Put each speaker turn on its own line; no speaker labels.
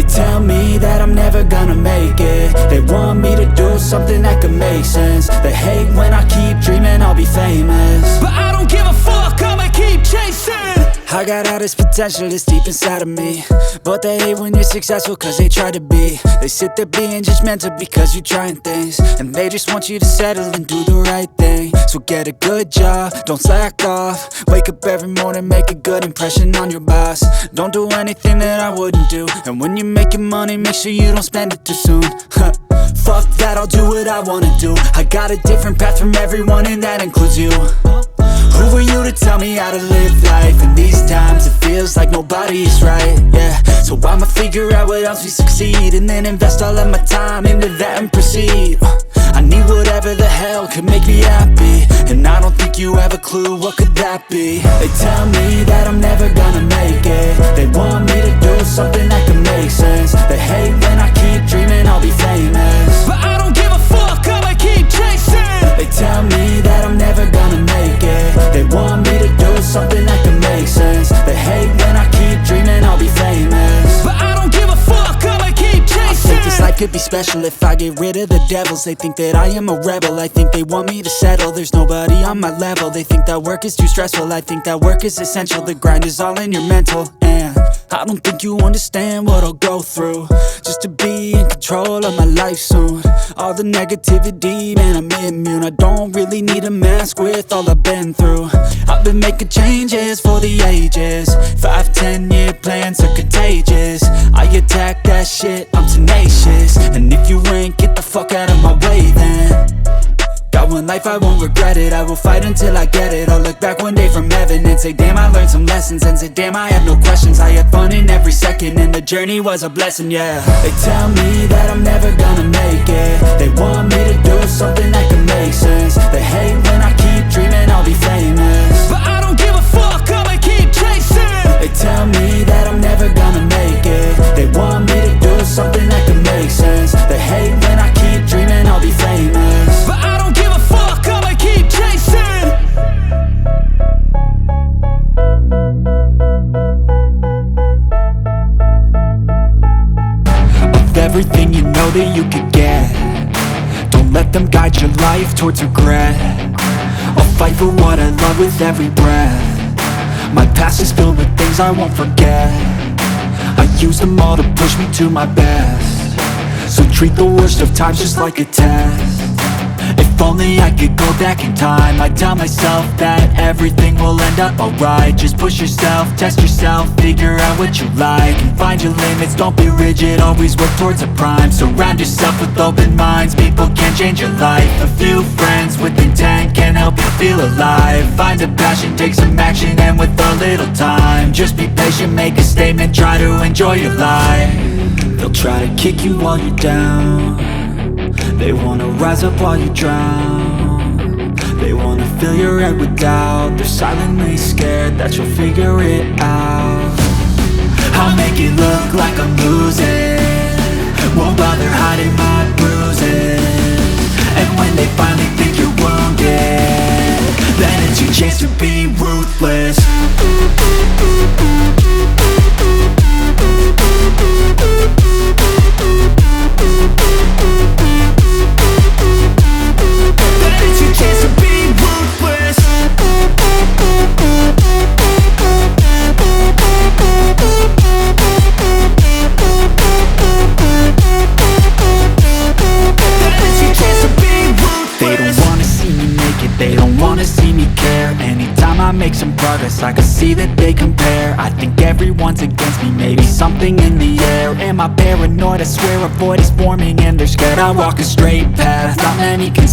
They tell me that I'm never gonna make it. They want me to do something that could make sense. They hate when I keep dreaming I'll be famous,
but I don't give a fuck, I'ma keep chasing.
I got all this potential that's deep inside of me, but they hate when you're successful cause they try to be. They sit there being judgmental because you're trying things, and they just want you to settle and do the right thing. So get a good job, don't slack off. Wake up every morning, make a good impression on your boss. Don't do anything that I wouldn't do, and when you're making money, make sure you don't spend it too soon. Fuck that, I'll do what I wanna do. I got a different path from everyone, and that includes you. Who are you to tell me how to live life? In these times it feels like nobody is right, yeah. So I'ma figure out what else we succeed, and then invest all of my time into that and proceed. I need whatever the hell could make me happy, and I don't think you have a clue what could that be. They tell me that I'm never gonna make it. They want me to do something that could make sense. They hate when I keep dreaming I'll be famous,
but I don't give a fuck, I'ma keep chasing.
They tell me that I'm never gonna make it. They want me to do something that can make sense. They hate when I keep dreaming I'll be famous,
but I don't give a fuck, I'ma keep chasing.
I think this life could be special if I get rid of the devils. They think that I am a rebel, I think they want me to settle. There's nobody on my level. They think that work is too stressful, I think that work is essential. The grind is all in your mental, and I don't think you understand what I'll go through just to be in control of my life soon. All the negativity, man, I'm immune. I don't really need a mask with all I've been through. I've been making changes for the ages. 5-10 year plans are contagious. I attack that shit, I'm tenacious. And if you ain't, get the fuck out of my way then. Got one life, I won't regret it. I will fight until I get it. I'll look back one day from heaven and say, damn, I learned some lessons. And say, damn, I had no questions. I had fun in every second, and the journey was a blessing, yeah. They tell me that I'm never gonna make it. They want me to do something that can make sense. They hate when I keep dreaming I'll be famous,
but I don't give a fuck, I'ma keep chasing.
They tell me that I'm never gonna make it. They want me to do something that can make sense. They hate when I keep dreaming I'll be famous,
but I don't give a fuck, I'ma keep chasing.
Of everything you know that you could get, don't let them guide your life towards regret. I'll fight for what I love with every breath. My past is filled with things I won't forget. I use them all to push me to my best. So treat the worst of times just like a test. If only I could go back in time, I'd tell myself that everything will end up alright. Just push yourself, test yourself, figure out what you like, and find your limits, don't be rigid, always work towards a prime. Surround yourself with open minds, people can change your life. A few friends with intent can help you feel alive. Find a passion, take some action, and with a little time, just be patient, make a statement, try to enjoy your life. They'll try to kick you while you're down. They wanna rise up while you drown. They wanna fill your head with doubt. They're silently scared that you'll figure it out. I'll make it look like I'm losing, won't bother hiding my bruises. And when they finally think you're wounded, then it's your chance to be ruthless. Make some progress, I can see that they compare. I think everyone's against me, maybe something in the air. Am I paranoid? I swear a void is forming and they're scared. I walk a straight path, not many can